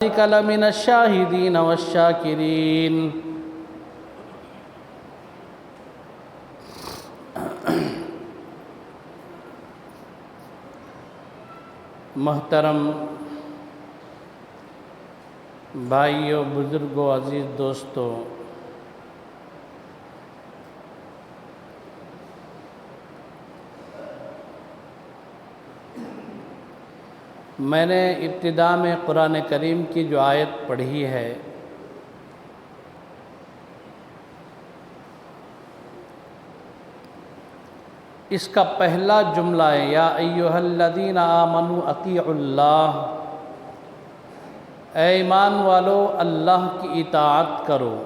لمن الشاہدین والشاکرین۔ محترم بھائیوں، بزرگوں، عزیز دوستوں، میں نے ابتدا میں قرآن کریم کی جو آیت پڑھی ہے اس کا پہلا جملہ ہے یا ایھا الذین آمنوا اطیعوا اللہ، اے ایمان والو اللہ کی اطاعت کرو،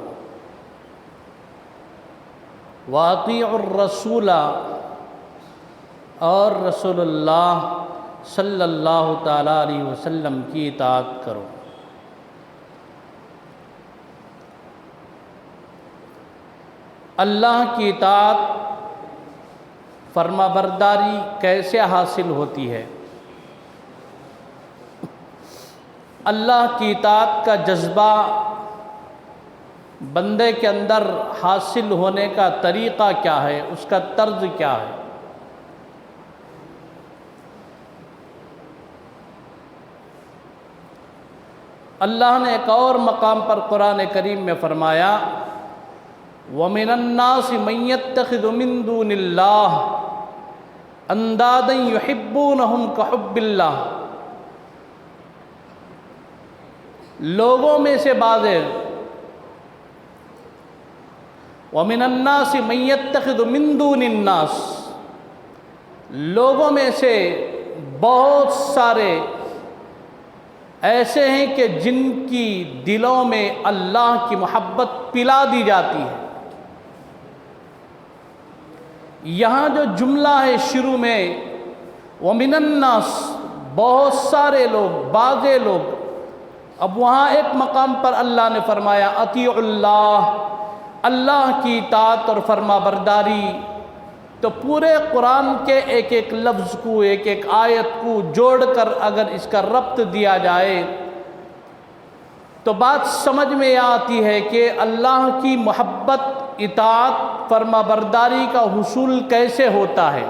واطیعوا الرسول، اور رسول اللہ صلی اللہ تعالیٰ علیہ وسلم کی اطاعت کرو۔ اللہ کی اطاعت، فرما برداری کیسے حاصل ہوتی ہے؟ اللہ کی اطاعت کا جذبہ بندے کے اندر حاصل ہونے کا طریقہ کیا ہے، اس کا طرز کیا ہے؟ اللہ نے ایک اور مقام پر قرآن کریم میں فرمایا وَمِنَ النَّاسِ مَن يَتَّخِذُ مِن دُونِ اللَّهِ أَندَادًا يُحِبُّونَهُمْ كَحُبِّ اللَّهِ، لوگوں میں سے بعض وَمِنَ النَّاسِ مَن يَتَّخِذُ مِن دُونِ النَّاسِ، لوگوں میں سے بہت سارے ایسے ہیں کہ جن کی دلوں میں اللہ کی محبت پلا دی جاتی ہے۔ یہاں جو جملہ ہے شروع میں وَمِنَ النَّاسِ، بہت سارے لوگ، بعضے لوگ، اب وہاں ایک مقام پر اللہ نے فرمایا اطیعوا اللہ، اللہ کی اطاعت اور فرما برداری، تو پورے قرآن کے ایک ایک لفظ کو، ایک ایک آیت کو جوڑ کر اگر اس کا ربط دیا جائے تو بات سمجھ میں آتی ہے کہ اللہ کی محبت، اطاعت، فرما برداری کا حصول کیسے ہوتا ہے۔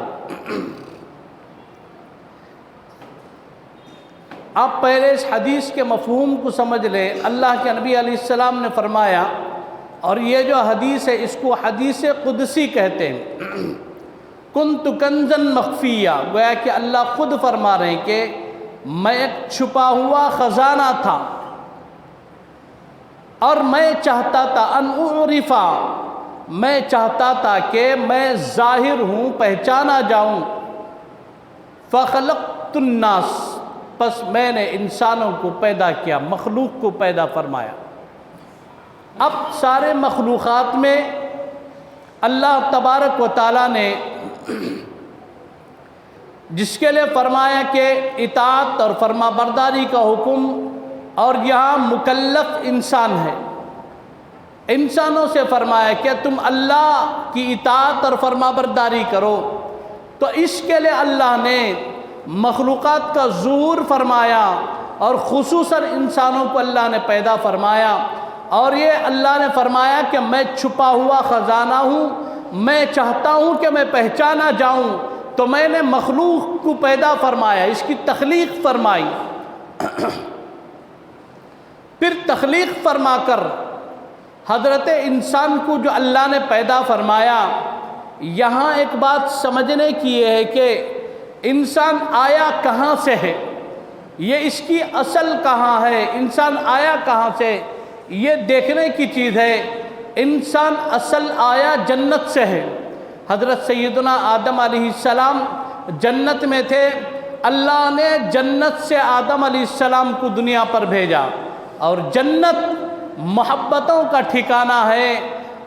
آپ پہلے اس حدیث کے مفہوم کو سمجھ لیں۔ اللہ کے نبی علیہ السلام نے فرمایا، اور یہ جو حدیث ہے اس کو حدیث قدسی کہتے ہیں، کنت کنزا مخفیہ، گویا کہ اللہ خود فرما رہے ہیں کہ میں ایک چھپا ہوا خزانہ تھا اور میں چاہتا تھا ان اعرفا، میں چاہتا تھا کہ میں ظاہر ہوں، پہچانا جاؤں، فخلقت الناس، پس میں نے انسانوں کو پیدا کیا، مخلوق کو پیدا فرمایا۔ اب سارے مخلوقات میں اللہ تبارک و تعالیٰ نے جس کے لیے فرمایا کہ اطاعت اور فرما برداری کا حکم، اور یہاں مکلف انسان ہے، انسانوں سے فرمایا کہ تم اللہ کی اطاعت اور فرما برداری کرو، تو اس کے لیے اللہ نے مخلوقات کا ظہور فرمایا اور خصوصاً انسانوں کو اللہ نے پیدا فرمایا، اور یہ اللہ نے فرمایا کہ میں چھپا ہوا خزانہ ہوں، میں چاہتا ہوں کہ میں پہچانا جاؤں، تو میں نے مخلوق کو پیدا فرمایا، اس کی تخلیق فرمائی۔ پھر تخلیق فرما کر حضرت انسان کو جو اللہ نے پیدا فرمایا، یہاں ایک بات سمجھنے کی یہ ہے کہ انسان آیا کہاں سے ہے، یہ اس کی اصل کہاں ہے، انسان آیا کہاں سے، یہ دیکھنے کی چیز ہے۔ انسان اصل آیا جنت سے ہے۔ حضرت سیدنا آدم علیہ السلام جنت میں تھے، اللہ نے جنت سے آدم علیہ السلام کو دنیا پر بھیجا، اور جنت محبتوں کا ٹھکانہ ہے،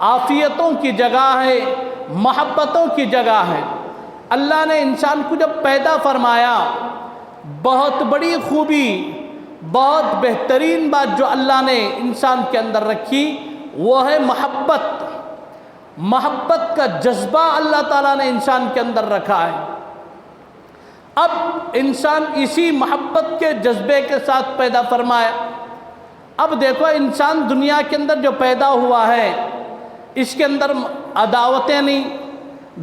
عافیتوں کی جگہ ہے، محبتوں کی جگہ ہے۔ اللہ نے انسان کو جب پیدا فرمایا، بہت بڑی خوبی، بہت بہترین بات جو اللہ نے انسان کے اندر رکھی وہ ہے محبت۔ محبت کا جذبہ اللہ تعالیٰ نے انسان کے اندر رکھا ہے۔ اب انسان اسی محبت کے جذبے کے ساتھ پیدا فرمایا، اب دیکھو انسان دنیا کے اندر جو پیدا ہوا ہے اس کے اندر عداوتیں نہیں،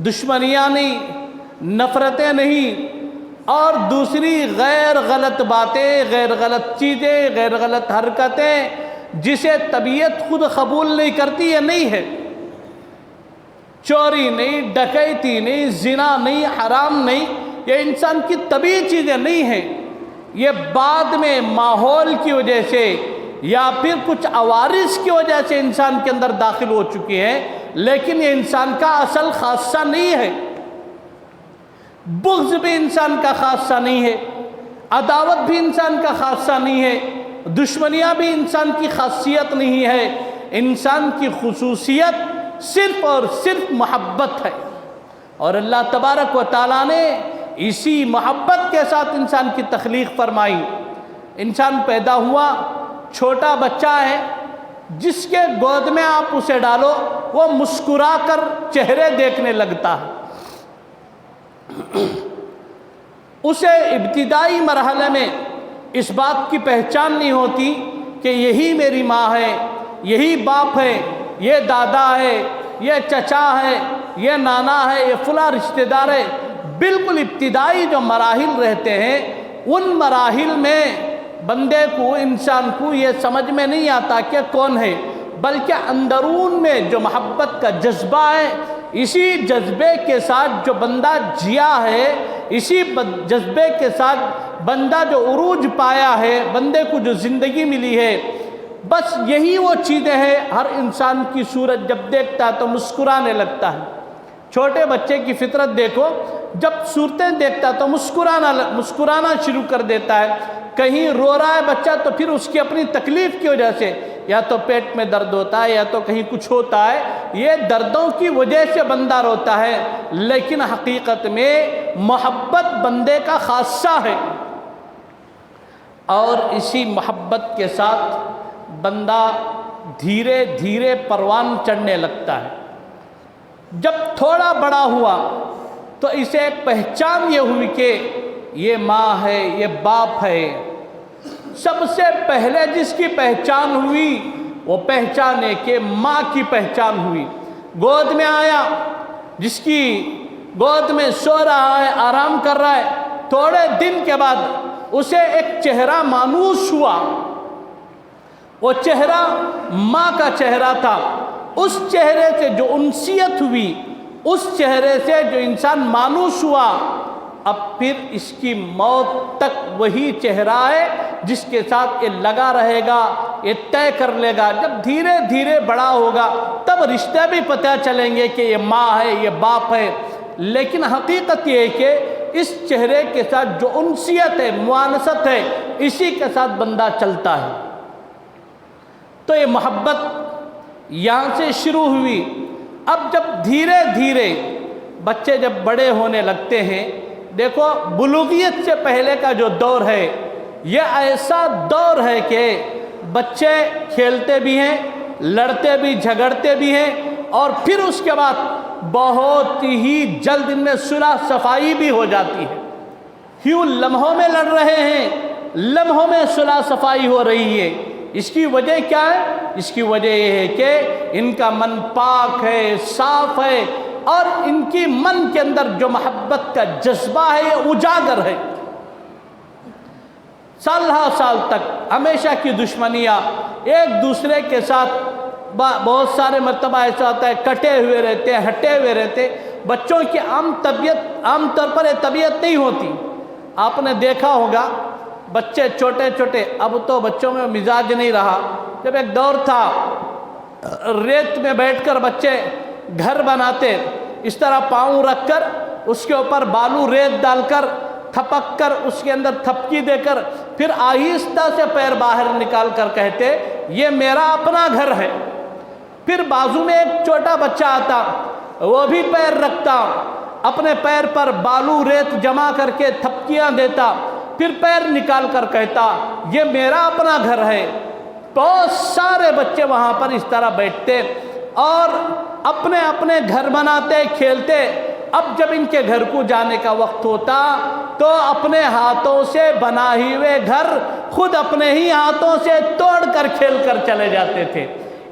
دشمنیاں نہیں، نفرتیں نہیں، اور دوسری غیر غلط باتیں، غیر غلط چیزیں، غیر غلط حرکتیں جسے طبیعت خود قبول نہیں کرتی، یہ نہیں ہے۔ چوری نہیں، ڈکیتی نہیں، زنا نہیں، حرام نہیں، یہ انسان کی طبیعی چیزیں نہیں ہیں۔ یہ بعد میں ماحول کی وجہ سے یا پھر کچھ عوارض کی وجہ سے انسان کے اندر داخل ہو چکی ہیں، لیکن یہ انسان کا اصل خاصہ نہیں ہے۔ بغض بھی انسان کا خاصہ نہیں ہے، عداوت بھی انسان کا خاصہ نہیں ہے، دشمنیاں بھی انسان کی خاصیت نہیں ہے۔ انسان کی خصوصیت صرف اور صرف محبت ہے، اور اللہ تبارک و تعالیٰ نے اسی محبت کے ساتھ انسان کی تخلیق فرمائی۔ انسان پیدا ہوا، چھوٹا بچہ ہے، جس کے گود میں آپ اسے ڈالو وہ مسکرا کر چہرے دیکھنے لگتا ہے۔ اسے ابتدائی مرحلے میں اس بات کی پہچان نہیں ہوتی کہ یہی میری ماں ہے، یہی باپ ہے، یہ دادا ہے، یہ چچا ہے، یہ نانا ہے، یہ فلاں رشتہ دار ہے۔ بالکل ابتدائی جو مراحل رہتے ہیں ان مراحل میں بندے کو، انسان کو یہ سمجھ میں نہیں آتا کہ کون ہے، بلکہ اندرون میں جو محبت کا جذبہ ہے، اسی جذبے کے ساتھ جو بندہ جیا ہے، اسی جذبے کے ساتھ بندہ جو عروج پایا ہے، بندے کو جو زندگی ملی ہے، بس یہی وہ چیزیں ہیں۔ ہر انسان کی صورت جب دیکھتا ہے تو مسکرانے لگتا ہے۔ چھوٹے بچے کی فطرت دیکھو، جب صورتیں دیکھتا تو مسکرانا شروع کر دیتا ہے۔ کہیں رو رہا ہے بچہ تو پھر اس کی اپنی تکلیف کی وجہ سے، یا تو پیٹ میں درد ہوتا ہے یا تو کہیں کچھ ہوتا ہے، یہ دردوں کی وجہ سے بندہ روتا ہے، لیکن حقیقت میں محبت بندے کا خاصہ ہے۔ اور اسی محبت کے ساتھ بندہ دھیرے دھیرے پروان چڑھنے لگتا ہے۔ جب تھوڑا بڑا ہوا تو اسے ایک پہچان یہ ہوئی کہ یہ ماں ہے، یہ باپ ہے۔ سب سے پہلے جس کی پہچان ہوئی وہ پہچان ہے کہ ماں کی پہچان ہوئی۔ گود میں آیا، جس کی گود میں سو رہا ہے، آرام کر رہا ہے، تھوڑے دن کے بعد اسے ایک چہرہ مانوس ہوا۔ وہ چہرہ ماں کا چہرہ تھا۔ اس چہرے سے جو انسیت ہوئی، اس چہرے سے جو انسان مانوس ہوا، اب پھر اس کی موت تک وہی چہرہ ہے جس کے ساتھ یہ لگا رہے گا، یہ طے کر لے گا۔ جب دھیرے دھیرے بڑا ہوگا تب رشتے بھی پتہ چلیں گے کہ یہ ماں ہے، یہ باپ ہے، لیکن حقیقت یہ ہے کہ اس چہرے کے ساتھ جو انسیت ہے، موانست ہے، اسی کے ساتھ بندہ چلتا ہے۔ تو یہ محبت یہاں سے شروع ہوئی۔ اب جب دھیرے دھیرے بچے جب بڑے ہونے لگتے ہیں، دیکھو بلوغیت سے پہلے کا جو دور ہے یہ ایسا دور ہے کہ بچے کھیلتے بھی ہیں، لڑتے بھی، جھگڑتے بھی ہیں، اور پھر اس کے بعد بہت ہی جلد ان میں صلح صفائی بھی ہو جاتی ہے۔ یوں لمحوں میں لڑ رہے ہیں، لمحوں میں صلح صفائی ہو رہی ہے۔ اس کی وجہ کیا ہے؟ اس کی وجہ یہ ہے کہ ان کا من پاک ہے، صاف ہے، اور ان کی من کے اندر جو محبت کا جذبہ ہے یہ اجاگر ہے۔ سال ہا سال تک ہمیشہ کی دشمنیاں، ایک دوسرے کے ساتھ بہت سارے مرتبہ ایسا ہوتا ہے کٹے ہوئے رہتے ہیں، ہٹے ہوئے رہتے۔ بچوں کی عام طور پر یہ طبیعت نہیں ہوتی۔ آپ نے دیکھا ہوگا بچے چھوٹے چھوٹے، اب تو بچوں میں مزاج نہیں رہا۔ جب ایک دور تھا ریت میں بیٹھ کر بچے گھر بناتے، اس طرح پاؤں رکھ کر اس کے اوپر بالو ریت ڈال کر تھپک کر اس کے اندر تھپکی دے کر پھر آہستہ سے پیر باہر نکال کر کہتے یہ میرا اپنا گھر ہے۔ پھر بازو میں ایک چھوٹا بچہ آتا، وہ بھی پیر رکھتا، اپنے پیر پر بالو ریت جمع کر کے تھپکیاں دیتا، پھر پیر نکال کر کہتا یہ میرا اپنا گھر ہے۔ بہت سارے بچے وہاں پر اس طرح بیٹھتے اور اپنے اپنے گھر بناتے، کھیلتے، اب جب ان کے گھر کو جانے کا وقت ہوتا تو اپنے ہاتھوں سے بنائے ہوئے گھر خود اپنے ہی ہاتھوں سے توڑ کر کھیل کر چلے جاتے تھے۔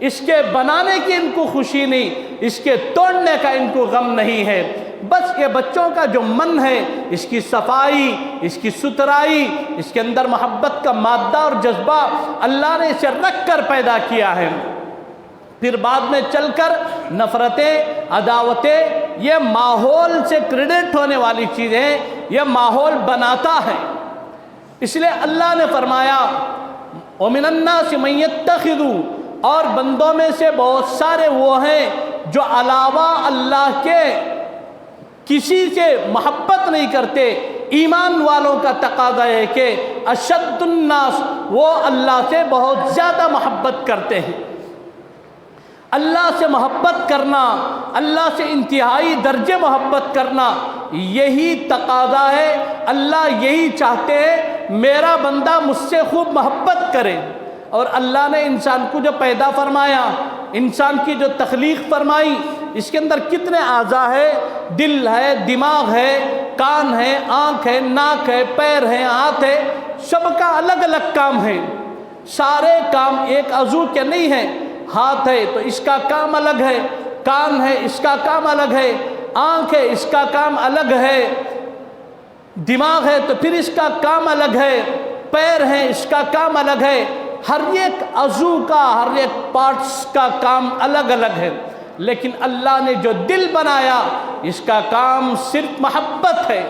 اس کے بنانے کی ان کو خوشی نہیں، اس کے توڑنے کا ان کو غم نہیں ہے۔ بس یہ بچوں کا جو من ہے، اس کی صفائی، اس کی ستھرائی، اس کے اندر محبت کا مادہ اور جذبہ اللہ نے اسے رکھ کر پیدا کیا ہے۔ پھر بعد میں چل کر نفرتیں، عداوتیں، یہ ماحول سے کریڈٹ ہونے والی چیزیں یہ ماحول بناتا ہے۔ اس لیے اللہ نے فرمایا وَمِنَ النَّاسِ مَن يَتَّخِذُ، اور بندوں میں سے بہت سارے وہ ہیں جو علاوہ اللہ کے کسی سے محبت نہیں کرتے۔ ایمان والوں کا تقاضا ہے کہ اشد الناس، وہ اللہ سے بہت زیادہ محبت کرتے ہیں۔ اللہ سے محبت کرنا، اللہ سے انتہائی درجے محبت کرنا، یہی تقاضا ہے۔ اللہ یہی چاہتے ہیں میرا بندہ مجھ سے خوب محبت کرے۔ اور اللہ نے انسان کو جو پیدا فرمایا، انسان کی جو تخلیق فرمائی، اس کے اندر کتنے اعضاء ہے، دل ہے، دماغ ہے، کان ہے، آنکھ ہے، ناک ہے، پیر ہے، ہاتھ ہے، سب کا الگ الگ کام ہے۔ سارے کام ایک عضو کے نہیں ہیں۔ ہاتھ ہے تو اس کا کام الگ ہے، کان ہے اس کا کام الگ ہے، آنکھ ہے اس کا کام الگ ہے، دماغ ہے تو پھر اس کا کام الگ ہے، پیر ہے اس کا کام الگ ہے۔ ہر ایک عضو کا، ہر ایک پارٹس کا کام الگ الگ ہے۔ لیکن اللہ نے جو دل بنایا، اس کا کام صرف محبت ہے۔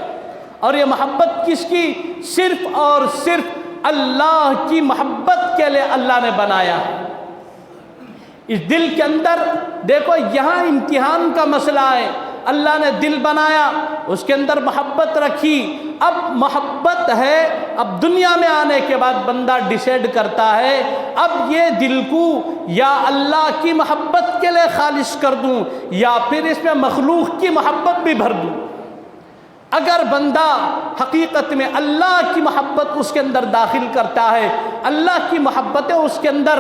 اور یہ محبت کس کی؟ صرف اور صرف اللہ کی محبت کے لیے اللہ نے بنایا ہے۔ اس دل کے اندر دیکھو یہاں امتحان کا مسئلہ ہے۔ اللہ نے دل بنایا، اس کے اندر محبت رکھی۔ اب محبت ہے، اب دنیا میں آنے کے بعد بندہ ڈیسائیڈ کرتا ہے اب یہ دل کو یا اللہ کی محبت کے لیے خالص کر دوں یا پھر اس میں مخلوق کی محبت بھی بھر دوں۔ اگر بندہ حقیقت میں اللہ کی محبت اس کے اندر داخل کرتا ہے، اللہ کی محبتیں اس کے اندر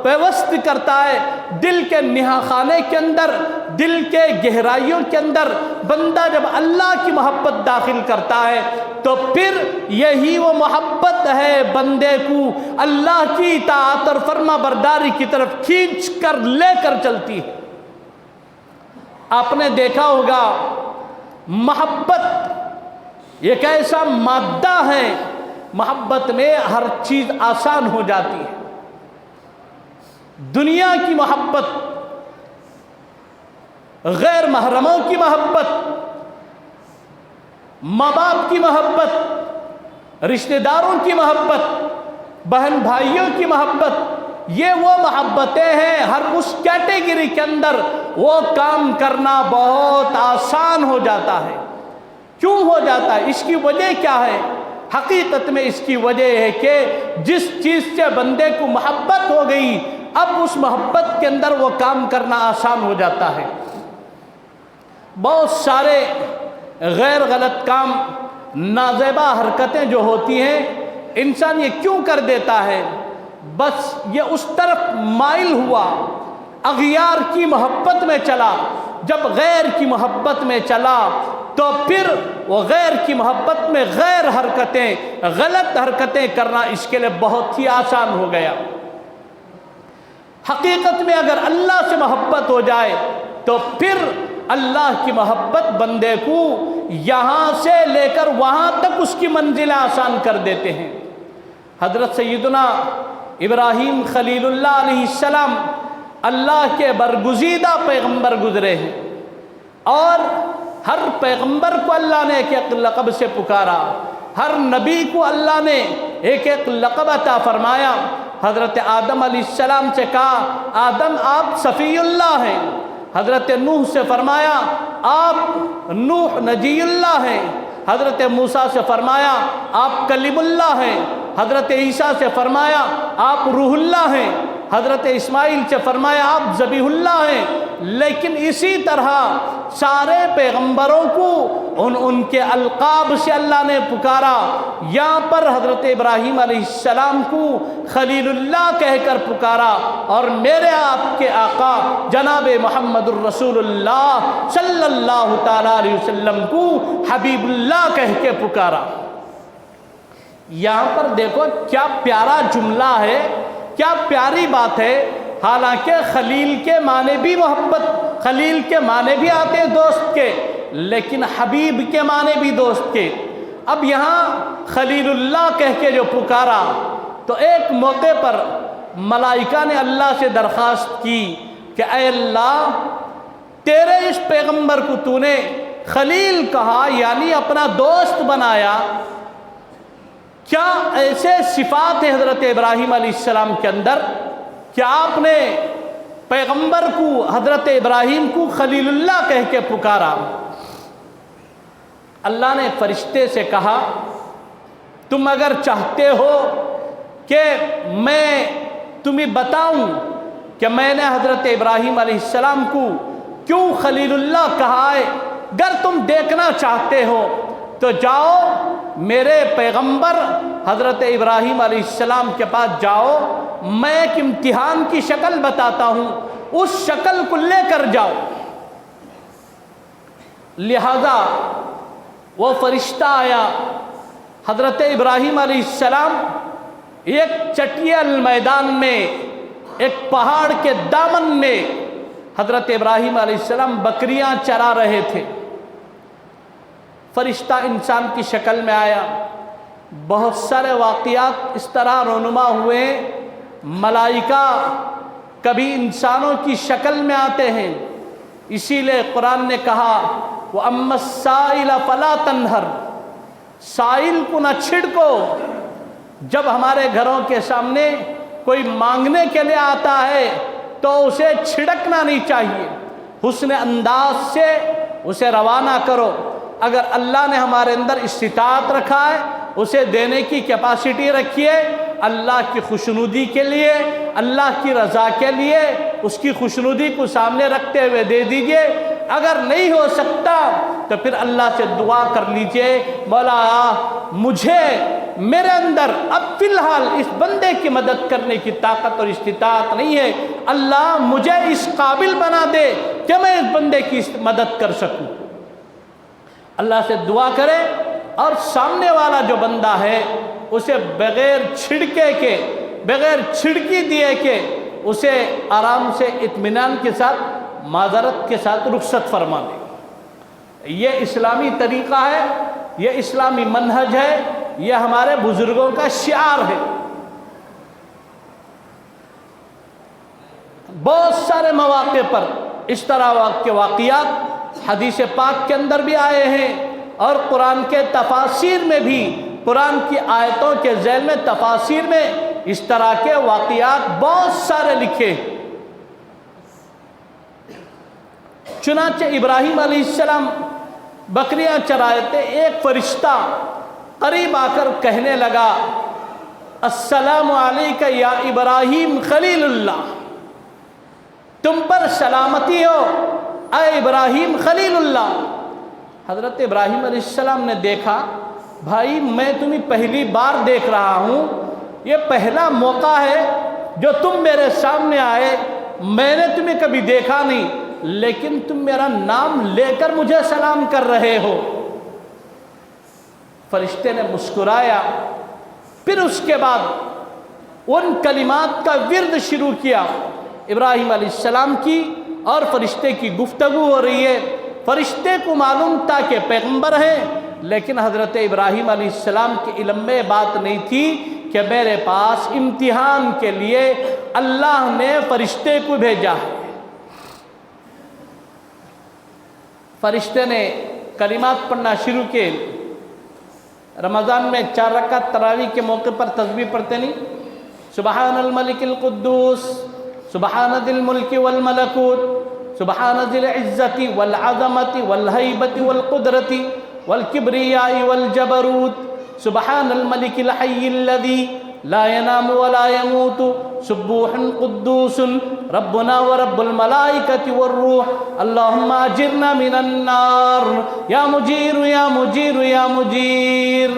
پیوست کرتا ہے، دل کے نہا خانے کے اندر، دل کے گہرائیوں کے اندر بندہ جب اللہ کی محبت داخل کرتا ہے تو پھر یہی وہ محبت ہے بندے کو اللہ کی اطاعت اور فرما برداری کی طرف کھینچ کر لے کر چلتی ہے۔ آپ نے دیکھا ہوگا محبت ایک ایسا مادہ ہے، محبت میں ہر چیز آسان ہو جاتی ہے۔ دنیا کی محبت، غیر محرموں کی محبت، ماں باپ کی محبت، رشتہ داروں کی محبت، بہن بھائیوں کی محبت، یہ وہ محبتیں ہیں ہر اس کیٹیگری کے اندر وہ کام کرنا بہت آسان ہو جاتا ہے۔ کیوں ہو جاتا ہے؟ اس کی وجہ کیا ہے؟ حقیقت میں اس کی وجہ ہے کہ جس چیز سے بندے کو محبت ہو گئی اب اس محبت کے اندر وہ کام کرنا آسان ہو جاتا ہے۔ بہت سارے غیر غلط کام، نازیبا حرکتیں جو ہوتی ہیں، انسان یہ کیوں کر دیتا ہے؟ بس یہ اس طرف مائل ہوا، اغیار کی محبت میں چلا۔ جب غیر کی محبت میں چلا تو پھر وہ غیر کی محبت میں غیر حرکتیں، غلط حرکتیں کرنا اس کے لیے بہت ہی آسان ہو گیا۔ حقیقت میں اگر اللہ سے محبت ہو جائے تو پھر اللہ کی محبت بندے کو یہاں سے لے کر وہاں تک اس کی منزلیں آسان کر دیتے ہیں۔ حضرت سیدنا ابراہیم خلیل اللہ علیہ السلام اللہ کے برگزیدہ پیغمبر گزرے ہیں، اور ہر پیغمبر کو اللہ نے ایک ایک لقب سے پکارا، ہر نبی کو اللہ نے ایک ایک لقب عطا فرمایا۔ حضرت آدم علیہ السلام سے کہا آدم آپ صفی اللہ ہیں، حضرت نوح سے فرمایا آپ نوح نجی اللہ ہیں، حضرت موسیٰ سے فرمایا آپ کلیم اللہ ہیں، حضرت عیسیٰ سے فرمایا آپ روح اللہ ہیں، حضرت اسماعیل سے فرمایا آپ ذبیح اللہ ہیں، لیکن اسی طرح سارے پیغمبروں کو ان کے القاب سے اللہ نے پکارا۔ یہاں پر حضرت ابراہیم علیہ السلام کو خلیل اللہ کہہ کر پکارا، اور میرے آپ کے آقا جناب محمد الرسول اللہ صلی اللہ تعالیٰ علیہ وسلم کو حبیب اللہ کہہ کے پکارا۔ یہاں پر دیکھو کیا پیارا جملہ ہے، کیا پیاری بات ہے۔ حالانکہ خلیل کے معنی بھی محبت، خلیل کے معنی بھی آتے ہیں دوست کے، لیکن حبیب کے معنی بھی دوست کے۔ اب یہاں خلیل اللہ کہہ کے جو پکارا تو ایک موقع پر ملائکہ نے اللہ سے درخواست کی کہ اے اللہ، تیرے اس پیغمبر کو تو نے خلیل کہا یعنی اپنا دوست بنایا، کیا ایسے صفات ہیں حضرت ابراہیم علیہ السلام کے اندر کہ آپ نے پیغمبر کو حضرت ابراہیم کو خلیل اللہ کہہ کے پکارا؟ اللہ نے فرشتے سے کہا تم اگر چاہتے ہو کہ میں تمہیں بتاؤں کہ میں نے حضرت ابراہیم علیہ السلام کو کیوں خلیل اللہ کہا ہے، اگر تم دیکھنا چاہتے ہو تو جاؤ میرے پیغمبر حضرت ابراہیم علیہ السلام کے پاس جاؤ، میں ایک امتحان کی شکل بتاتا ہوں، اس شکل کو لے کر جاؤ۔ لہذا وہ فرشتہ آیا، حضرت ابراہیم علیہ السلام ایک چٹیل میدان میں، ایک پہاڑ کے دامن میں حضرت ابراہیم علیہ السلام بکریاں چرا رہے تھے۔ فرشتہ انسان کی شکل میں آیا۔ بہت سارے واقعات اس طرح رونما ہوئے، ملائکہ کبھی انسانوں کی شکل میں آتے ہیں، اسی لیے قرآن نے کہا وَأَمَّا السَّائِلَ فَلَا تَنْهَرْ، سائل کو نہ چھڑکو۔ جب ہمارے گھروں کے سامنے کوئی مانگنے کے لیے آتا ہے تو اسے چھڑکنا نہیں چاہیے، حسن انداز سے اسے روانہ کرو۔ اگر اللہ نے ہمارے اندر استطاعت رکھا ہے، اسے دینے کی کیپیسٹی رکھیے، اللہ کی خوشنودی کے لیے، اللہ کی رضا کے لیے اس کی خوشنودی کو سامنے رکھتے ہوئے دے دیجئے۔ اگر نہیں ہو سکتا تو پھر اللہ سے دعا کر لیجئے، مولا مجھے میرے اندر اب فی الحال اس بندے کی مدد کرنے کی طاقت اور استطاعت نہیں ہے، اللہ مجھے اس قابل بنا دے کہ میں اس بندے کی مدد کر سکوں۔ اللہ سے دعا کرے اور سامنے والا جو بندہ ہے اسے بغیر چھڑکے کے، بغیر چھڑکی دیے کہ اسے آرام سے اطمینان کے ساتھ، معذرت کے ساتھ رخصت فرما دے۔ یہ اسلامی طریقہ ہے، یہ اسلامی منہج ہے، یہ ہمارے بزرگوں کا شعار ہے۔ بہت سارے مواقع پر اس طرح کے واقعات حدیث پاک کے اندر بھی آئے ہیں، اور قرآن کے تفاسیر میں بھی، قرآن کی آیتوں کے ذیل میں تفاسیر میں اس طرح کے واقعات بہت سارے لکھے۔ چنانچہ ابراہیم علیہ السلام بکریاں چرائے تھے، ایک فرشتہ قریب آ کر کہنے لگا السلام علیک یا ابراہیم خلیل اللہ، تم پر سلامتی ہو اے ابراہیم خلیل اللہ۔ حضرت ابراہیم علیہ السلام نے دیکھا بھائی میں تمہیں پہلی بار دیکھ رہا ہوں، یہ پہلا موقع ہے جو تم میرے سامنے آئے، میں نے تمہیں کبھی دیکھا نہیں، لیکن تم میرا نام لے کر مجھے سلام کر رہے ہو۔ فرشتے نے مسکرایا، پھر اس کے بعد ان کلمات کا ورد شروع کیا۔ ابراہیم علیہ السلام کی اور فرشتے کی گفتگو ہو رہی ہے۔ فرشتے کو معلوم تھا کہ پیغمبر ہیں، لیکن حضرت ابراہیم علیہ السلام کے علم میں بات نہیں تھی کہ میرے پاس امتحان کے لیے اللہ نے فرشتے کو بھیجا ہے۔ فرشتے نے کلمات پڑھنا شروع کیے۔ رمضان میں 4 رکعت تراویح کے موقع پر تسبیح پڑھتے نہیں؟ سبحان الملک القدوس، سبحان ذی الملک والملکوت، سبحان ذی العزت والعظمت والہیبت والقدرت والکبریاء والجبروت، سبحان الملک الحی الذی لا ينام ولا يموت سبوح قدوس ربنا ورب الملائكة والروح اللهم اجرنا من النار یا مجیر یا مجیر یا مجیر۔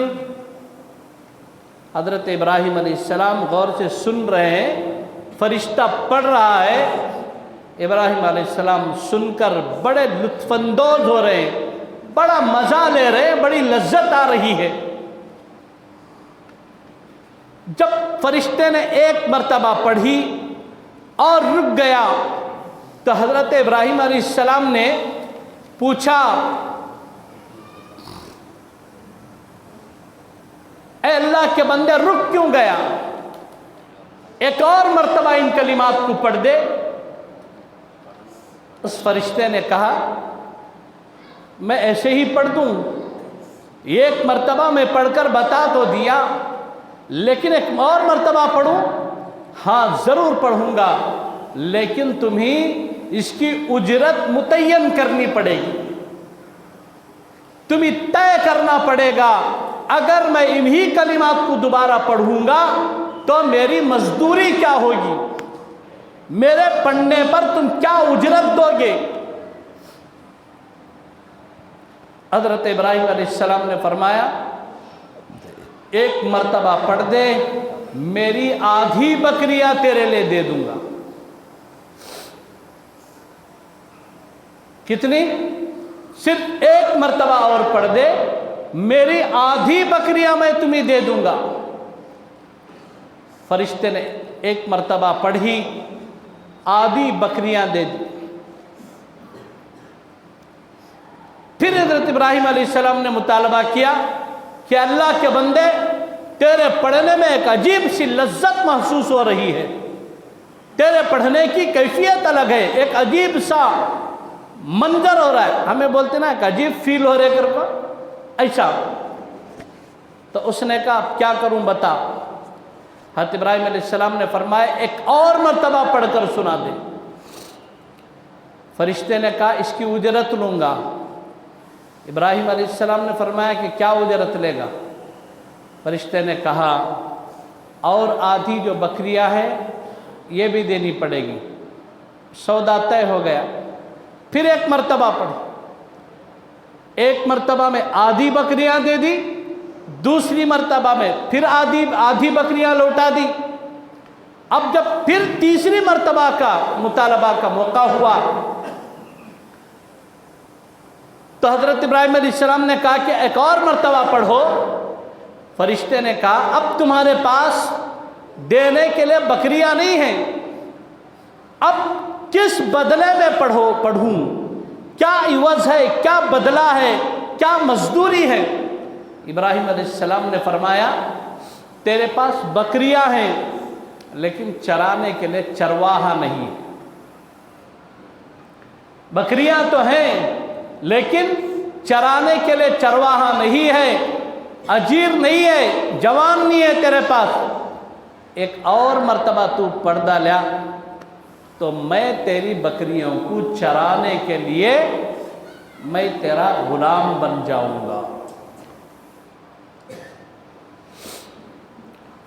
حضرت ابراہیم علیہ السلام غور سے سن رہے ہیں، فرشتہ پڑھ رہا ہے، ابراہیم علیہ السلام سن کر بڑے لطف اندوز ہو رہے ہیں، بڑا مزہ لے رہے ہیں، بڑی لذت آ رہی ہے۔ جب فرشتے نے ایک مرتبہ پڑھی اور رک گیا تو حضرت ابراہیم علیہ السلام نے پوچھا، اے اللہ کے بندے رک کیوں گیا؟ ایک اور مرتبہ ان کلمات کو پڑھ دے۔ اس فرشتے نے کہا میں ایسے ہی پڑھ دوں، ایک مرتبہ میں پڑھ کر بتا تو دیا، لیکن ایک اور مرتبہ پڑھوں؟ ہاں ضرور پڑھوں گا، لیکن تمہیں اس کی اجرت متعین کرنی پڑے گی، تمہیں طے کرنا پڑے گا۔ اگر میں انہی کلمات کو دوبارہ پڑھوں گا تو میری مزدوری کیا ہوگی، میرے پڑھنے پر تم کیا اجرت دو گے؟ حضرت ابراہیم علیہ السلام نے فرمایا ایک مرتبہ پڑھ دے، میری آدھی بکریاں تیرے لے دے دوں گا۔ کتنی؟ صرف ایک مرتبہ اور پڑھ دے، میری آدھی بکریاں میں تمہیں دے دوں گا۔ فرشتے نے ایک مرتبہ پڑھی، آدھی بکریاں دے دی۔ پھر حضرت ابراہیم علیہ السلام نے مطالبہ کیا کہ اللہ کے بندے تیرے پڑھنے میں ایک عجیب سی لذت محسوس ہو رہی ہے، تیرے پڑھنے کی کیفیت الگ ہے، ایک عجیب سا منظر ہو رہا ہے، ہمیں بولتے نا ایک عجیب فیل ہو رہے کر کو ایسا۔ تو اس نے کہا کیا کروں بتا؟ حضرت ابراہیم علیہ السلام نے فرمایا ایک اور مرتبہ پڑھ کر سنا دے۔ فرشتے نے کہا اس کی اجرت لوں گا۔ ابراہیم علیہ السلام نے فرمایا کہ کیا اجرت لے گا؟ فرشتے نے کہا اور آدھی جو بکریاں ہیں یہ بھی دینی پڑے گی۔ سودا طے ہو گیا۔ پھر ایک مرتبہ پڑھی، ایک مرتبہ میں آدھی بکریاں دے دی، دوسری مرتبہ میں پھر آدھی بکریاں لوٹا دی۔ اب جب پھر تیسری مرتبہ کا مطالبہ کا موقع ہوا تو حضرت ابراہیم علیہ السلام نے کہا کہ ایک اور مرتبہ پڑھو۔ فرشتے نے کہا اب تمہارے پاس دینے کے لیے بکریاں نہیں ہیں، اب کس بدلے میں پڑھوں؟ کیا عوض ہے، کیا بدلہ ہے، کیا مزدوری ہے؟ ابراہیم علیہ السلام نے فرمایا تیرے پاس بکریاں ہیں لیکن چرانے کے لیے چرواہا نہیں۔ بکریاں تو ہیں لیکن چرانے کے لیے چرواہا نہیں ہے، اجیر نہیں ہے، جوان نہیں ہے تیرے پاس۔ ایک اور مرتبہ تو پردہ لیا تو میں تیری بکریوں کو چرانے کے لیے میں تیرا غلام بن جاؤں گا۔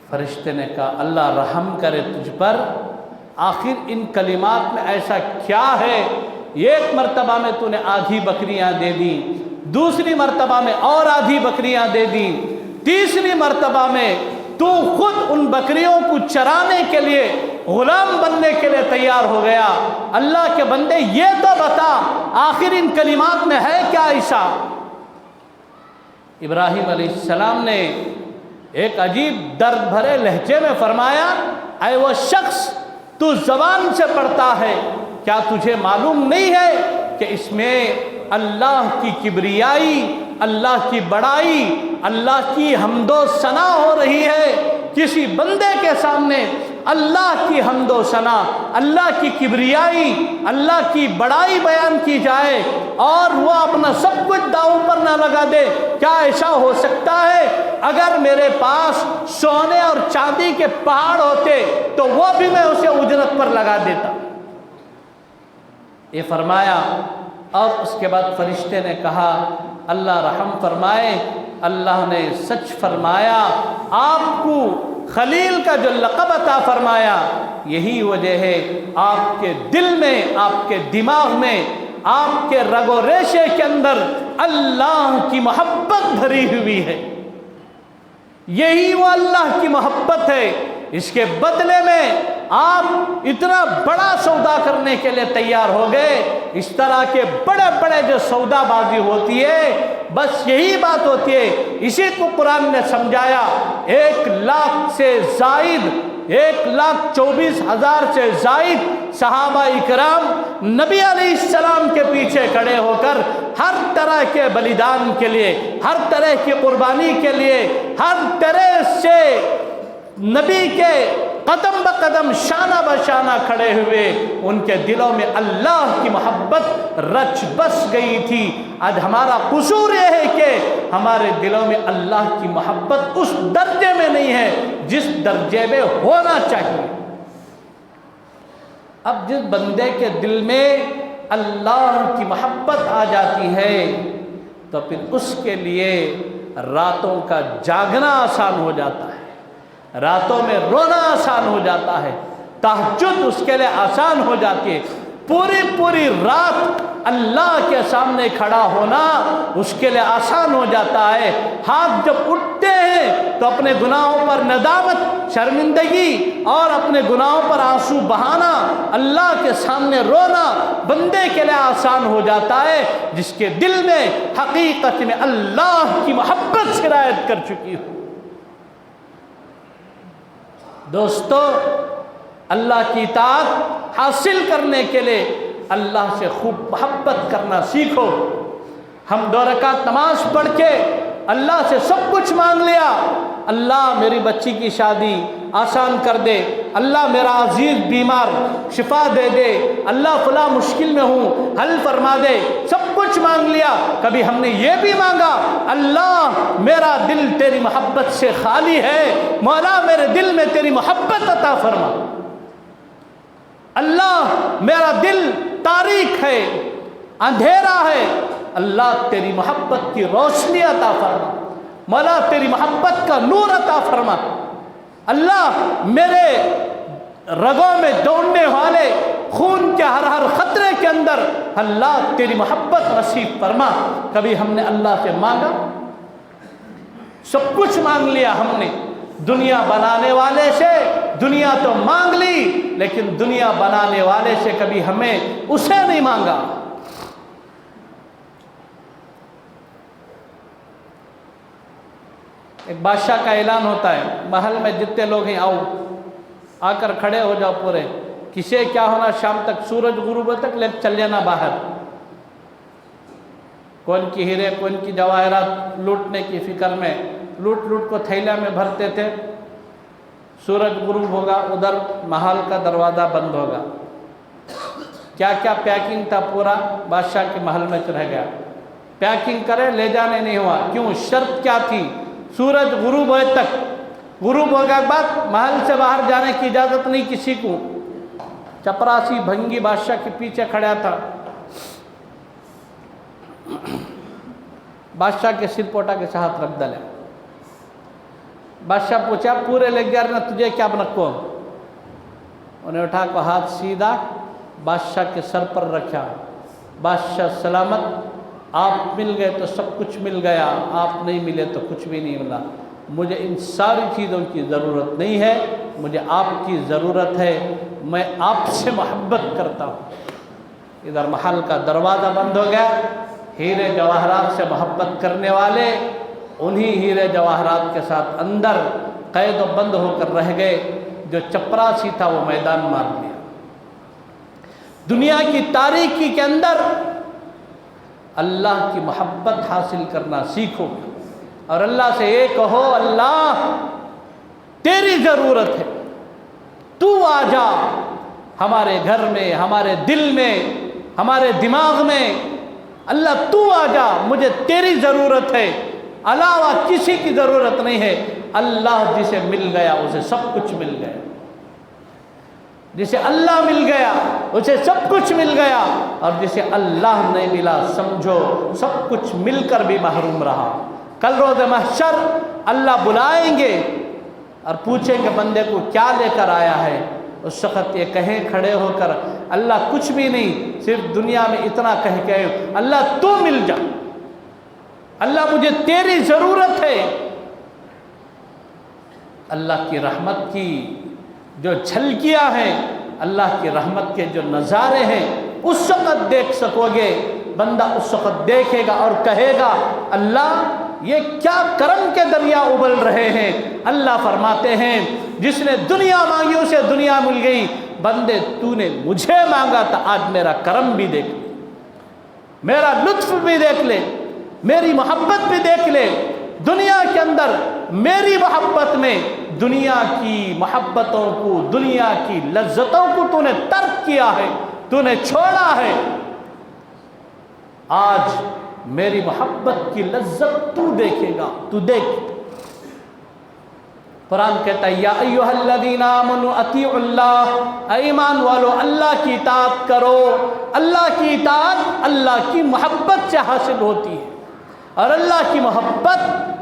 فرشتے نے کہا اللہ رحم کرے تجھ پر، آخر ان کلمات میں ایسا کیا ہے؟ ایک مرتبہ میں تو نے آدھی بکریاں دے دی، دوسری مرتبہ میں اور آدھی بکریاں دے دی، تیسری مرتبہ میں تو خود ان بکریوں کو چرانے کے لیے غلام بننے کے لیے تیار ہو گیا۔ اللہ کے بندے یہ تو بتا آخر ان کلمات میں ہے کیا ایسا؟ ابراہیم علیہ السلام نے ایک عجیب درد بھرے لہجے میں فرمایا اے وہ شخص تو زبان سے پڑھتا ہے، کیا تجھے معلوم نہیں ہے کہ اس میں اللہ کی کبریائی، اللہ کی بڑائی، اللہ کی حمد و ثنا ہو رہی ہے؟ کسی بندے کے سامنے اللہ کی حمد و ثنا، اللہ کی کبریائی، اللہ کی بڑائی بیان کی جائے اور وہ اپنا سب کچھ داؤں پر نہ لگا دے، کیا ایسا ہو سکتا ہے؟ اگر میرے پاس سونے اور چاندی کے پہاڑ ہوتے تو وہ بھی میں اسے اجرت پر لگا دیتا۔ یہ فرمایا اور اس کے بعد فرشتے نے کہا اللہ رحم فرمائے، اللہ نے سچ فرمایا، آپ کو خلیل کا جو لقب عطا فرمایا، یہی وجہ ہے آپ کے دل میں، آپ کے دماغ میں، آپ کے رگ و ریشے کے اندر اللہ کی محبت بھری ہوئی ہے۔ یہی وہ اللہ کی محبت ہے، اس کے بدلے میں آپ اتنا بڑا سودا کرنے کے لیے تیار ہو گئے۔ اس طرح کے بڑے بڑے جو سودا بازی ہوتی ہے، بس یہی بات ہوتی ہے۔ اسی کو قرآن نے سمجھایا، 1,00,000 سے زائد، 1,24,000 سے زائد صحابہ اکرام نبی علیہ السلام کے پیچھے کھڑے ہو کر ہر طرح کے بلیدان کے لیے، ہر طرح کی قربانی کے لیے، ہر طرح سے نبی کے قدم بقدم شانہ بشانہ کھڑے ہوئے۔ ان کے دلوں میں اللہ کی محبت رچ بس گئی تھی۔ آج ہمارا قصور یہ ہے کہ ہمارے دلوں میں اللہ کی محبت اس درجے میں نہیں ہے جس درجے میں ہونا چاہیے۔ اب جس بندے کے دل میں اللہ کی محبت آ جاتی ہے تو پھر اس کے لیے راتوں کا جاگنا آسان ہو جاتا ہے، راتوں میں رونا آسان ہو جاتا ہے، تہجد اس کے لیے آسان ہو جاتی ہے۔ پوری رات اللہ کے سامنے کھڑا ہونا اس کے لیے آسان ہو جاتا ہے۔ ہاتھ جب اٹھتے ہیں تو اپنے گناہوں پر ندامت، شرمندگی اور اپنے گناہوں پر آنسو بہانا، اللہ کے سامنے رونا بندے کے لیے آسان ہو جاتا ہے جس کے دل میں حقیقت میں اللہ کی محبت سرایت کر چکی ہو۔ دوستو، اللہ کی اطاعت حاصل کرنے کے لیے اللہ سے خوب محبت کرنا سیکھو۔ ہم 2 رکعت نماز پڑھ کے اللہ سے سب کچھ مانگ لیا، اللہ میری بچی کی شادی آسان کر دے، اللہ میرا عزیز بیمار شفا دے دے، اللہ فلاں مشکل میں ہوں حل فرما دے، سب کچھ مانگ لیا۔ کبھی ہم نے یہ بھی مانگا، اللہ میرا دل تیری محبت سے خالی ہے، مولا میرے دل میں تیری محبت عطا فرما، اللہ میرا دل تاریک ہے، اندھیرا ہے، اللہ تیری محبت کی روشنی عطا فرما، مولا تیری محبت کا نور عطا فرما، اللہ میرے رگوں میں دوڑنے والے خون کے ہر خطرے کے اندر اللہ تیری محبت نصیب فرما۔ کبھی ہم نے اللہ سے مانگا؟ سب کچھ مانگ لیا ہم نے، دنیا بنانے والے سے دنیا تو مانگ لی، لیکن دنیا بنانے والے سے کبھی ہمیں اسے نہیں مانگا۔ ایک بادشاہ کا اعلان ہوتا ہے، محل میں جتنے لوگ ہیں آؤ، آ کر کھڑے ہو جاؤ پورے، کسے کیا ہونا شام تک سورج غروب تک لے چل جانا باہر۔ کون کی ہیرے کون کی جواہرات لوٹنے کی فکر میں لوٹ کو تھیلا میں بھرتے تھے۔ سورج غروب ہوگا، ادھر محل کا دروازہ بند ہوگا، کیا کیا پیکنگ تھا پورا بادشاہ کے محل میں رہ گیا، پیکنگ کرے لے جانے نہیں ہوا۔ کیوں؟ شرط کیا تھی؟ سورج غروب ہوئے تک، غروب ہوگا کے بعد محل سے باہر جانے کی اجازت نہیں کسی کو۔ چپراسی بھنگی بادشاہ کے پیچھے کھڑا تھا، بادشاہ کے سر پوٹا کے ساتھ رکھ ڈالے۔ بادشاہ پوچھا پورے لگ گیا نا تجھے کیا بنکو؟ انہیں اٹھا کو ہاتھ سیدھا بادشاہ کے سر پر رکھا۔ بادشاہ سلامت، آپ مل گئے تو سب کچھ مل گیا، آپ نہیں ملے تو کچھ بھی نہیں ملا، مجھے ان ساری چیزوں کی ضرورت نہیں ہے، مجھے آپ کی ضرورت ہے، میں آپ سے محبت کرتا ہوں۔ ادھر محل کا دروازہ بند ہو گیا۔ ہیرے جواہرات سے محبت کرنے والے انہی ہیرے جواہرات کے ساتھ اندر قید و بند ہو کر رہ گئے، جو چپراسی تھا وہ میدان مار دیا۔ دنیا کی تاریکی کے اندر اللہ کی محبت حاصل کرنا سیکھو اور اللہ سے یہ کہو، اللہ تیری ضرورت ہے، تو آ جا ہمارے گھر میں، ہمارے دل میں، ہمارے دماغ میں، اللہ تو آ جا، مجھے تیری ضرورت ہے، علاوہ کسی کی ضرورت نہیں ہے۔ اللہ جسے مل گیا اسے سب کچھ مل گیا، جسے اللہ مل گیا اسے سب کچھ مل گیا، اور جسے اللہ نہیں ملا سمجھو سب کچھ مل کر بھی محروم رہا۔ کل روز محشر اللہ بلائیں گے، اور پوچھیں کہ بندے کو کیا لے کر آیا ہے، اس وقت یہ کہیں کھڑے ہو کر اللہ کچھ بھی نہیں، صرف دنیا میں اتنا کہہ کے اللہ تو مل جا، اللہ مجھے تیری ضرورت ہے۔ اللہ کی رحمت کی جو جھلکیاں ہیں، اللہ کی رحمت کے جو نظارے ہیں، اس وقت دیکھ سکو گے۔ بندہ اس وقت دیکھے گا اور کہے گا اللہ یہ کیا کرم کے دریا ابل رہے ہیں۔ اللہ فرماتے ہیں جس نے دنیا مانگی اسے دنیا مل گئی، بندے تو نے مجھے مانگا تھا، آج میرا کرم بھی دیکھ لے، میرا لطف بھی دیکھ لے، میری محبت بھی دیکھ لے۔ دنیا کے اندر میری محبت میں دنیا کی محبتوں کو، دنیا کی لذتوں کو تو نے ترک کیا ہے، تو نے چھوڑا ہے۔ آج میری محبت کی لذت تو دیکھے گا، تو دیکھ۔ قرآن کہتا ہے یا ایھا الذین آمنوا اطیعوا اللہ، اے ایمان والو اللہ کی اطاعت کرو۔ اللہ کی اطاعت اللہ کی محبت سے حاصل ہوتی ہے، اور اللہ کی محبت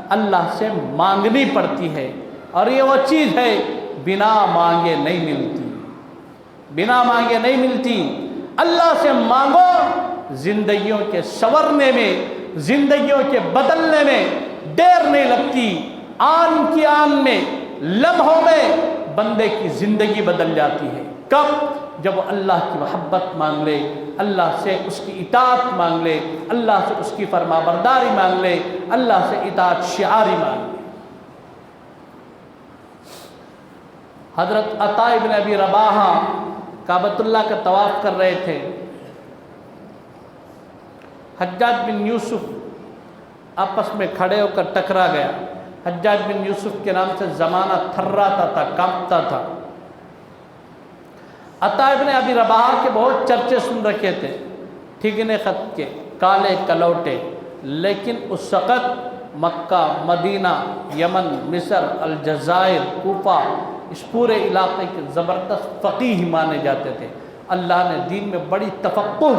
اللہ سے مانگنی پڑتی ہے، اور یہ وہ چیز ہے بنا مانگے نہیں ملتی، بنا مانگے نہیں ملتی۔ اللہ سے مانگو، زندگیوں کے سنورنے میں، زندگیوں کے بدلنے میں دیر نہیں لگتی۔ آن کی آن میں، لمحوں میں بندے کی زندگی بدل جاتی ہے۔ کب؟ جب وہ اللہ کی محبت مانگ لے، اللہ سے اس کی اطاعت مانگ لے، اللہ سے اس کی فرما برداری مانگ لے، اللہ سے اطاعت شعاری مانگ لے۔ حضرت عطا ابن ابی رباحہ کعبۃ اللہ کا طواف کر رہے تھے، حجاج بن یوسف آپس میں کھڑے ہو کر ٹکرا گیا۔ حجاج بن یوسف کے نام سے زمانہ تھراتا تھا، کانپتا تھا۔ عطا ابن ابی رباحہ کے بہت چرچے سن رکھے تھے، ٹھگنے خط کے، کالے کلوٹے، لیکن اس وقت مکہ، مدینہ، یمن، مصر، الجزائر، کوفہ، اس پورے علاقے کے زبردست فقیہ مانے جاتے تھے۔ اللہ نے دین میں بڑی تفقہ،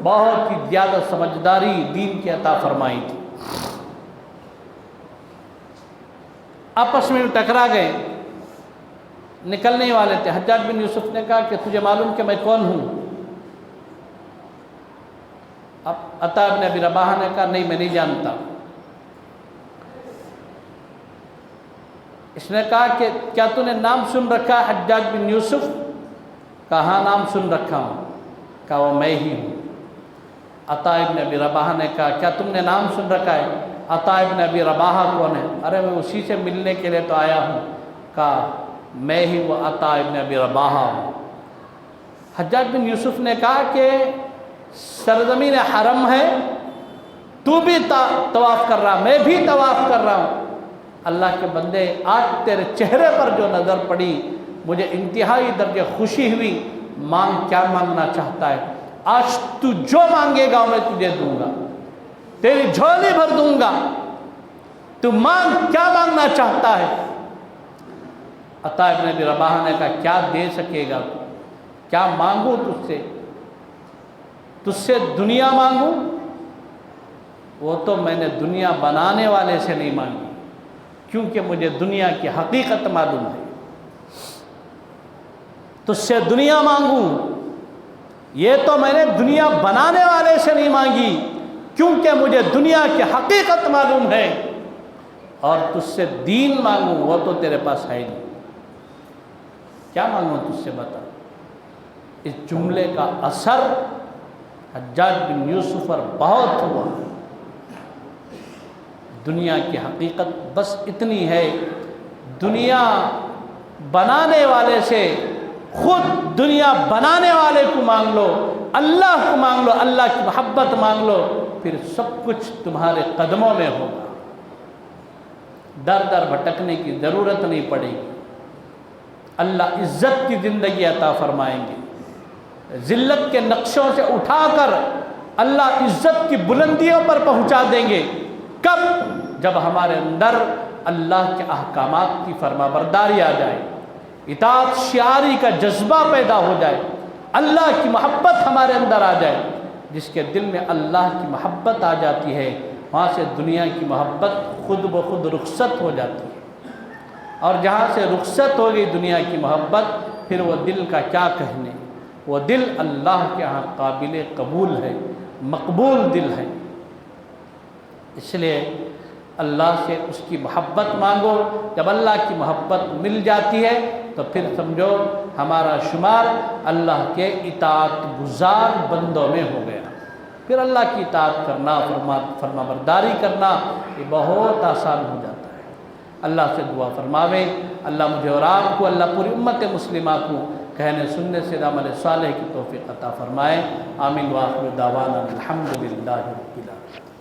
بہت ہی زیادہ سمجھداری دین کی عطا فرمائی تھی۔ آپس میں ٹکرا گئے، نکلنے والے تھے۔ حجاج بن یوسف نے کہا کہ تجھے معلوم کہ میں کون ہوں؟ اب عطا ابن ابی رباحہ نے کہا نہیں، میں نہیں جانتا۔ اس نے کہا کہ کیا تو نے نام سن رکھا ہے حجاج بن یوسف؟ کہا ہاں نام سن رکھا ہوں۔ کہا وہ میں ہی ہوں۔ عطا ابن ابی رباحہ نے کہا کیا تم نے نام سن رکھا ہے؟ عطا ابن ابی رباحہ کون ہے؟ ارے میں اسی سے ملنے کے لیے تو آیا ہوں۔ کہا میں ہی وہ عطا ابن ابی رباحہ ہوں۔ حجاج بن یوسف نے کہا کہ سرزمین حرم ہے، تو بھی طواف کر رہا، میں بھی طواف کر رہا ہوں۔ اللہ کے بندے، آج تیرے چہرے پر جو نظر پڑی مجھے انتہائی درجے خوشی ہوئی۔ مانگ، کیا مانگنا چاہتا ہے؟ آج تو جو مانگے گا میں تجھے دوں گا، تیری جھولی بھر دوں گا، تو مانگ، کیا مانگنا چاہتا ہے؟ عطا ابن ابی رباحہ نے کہا کیا دے سکے گا تو؟ کیا مانگوں تجھ سے؟ تجھ سے دنیا مانگوں؟ وہ تو میں نے دنیا بنانے والے سے نہیں مانگی، کیونکہ مجھے دنیا کی حقیقت معلوم ہے۔ تجھ سے دنیا مانگوں، یہ تو میں نے دنیا بنانے والے سے نہیں مانگی، کیونکہ مجھے دنیا کی حقیقت معلوم ہے۔ اور تجھ سے دین مانگوں، وہ تو تیرے پاس ہے نہیں، کیا مانگوں تجھ سے بتا۔ اس جملے کا اثر حجاج بن یوسف پر بہت ہوا۔ دنیا کی حقیقت بس اتنی ہے، دنیا بنانے والے سے، خود دنیا بنانے والے کو مانگ لو، اللہ کو مانگ لو، اللہ کی محبت مانگ لو، پھر سب کچھ تمہارے قدموں میں ہوگا۔ در در بھٹکنے کی ضرورت نہیں پڑے گی۔ اللہ عزت کی زندگی عطا فرمائیں گے، ذلت کے نقشوں سے اٹھا کر اللہ عزت کی بلندیوں پر پہنچا دیں گے۔ کب؟ جب ہمارے اندر اللہ کے احکامات کی فرما برداری آ جائے، اطاعت شعاری کا جذبہ پیدا ہو جائے، اللہ کی محبت ہمارے اندر آ جائے۔ جس کے دل میں اللہ کی محبت آ جاتی ہے، وہاں سے دنیا کی محبت خود بخود رخصت ہو جاتی ہے، اور جہاں سے رخصت ہو گئی دنیا کی محبت، پھر وہ دل کا کیا کہنے، وہ دل اللہ کے ہاں قابل قبول ہے، مقبول دل ہے۔ اس لیے اللہ سے اس کی محبت مانگو۔ جب اللہ کی محبت مل جاتی ہے تو پھر سمجھو ہمارا شمار اللہ کے اطاعت گزار بندوں میں ہو گیا۔ پھر اللہ کی اطاعت کرنا، فرما برداری کرنا، یہ بہت آسان ہو جاتا ہے۔ اللہ سے دعا فرماوے اللہ مجھے اور آپ کو، اللہ پوری امت مسلمہ کو کہنے سننے سے عمل صالح کی توفیق عطا فرمائے۔ آمین۔ وآخر دعوانا الحمدللہ رب العالمین۔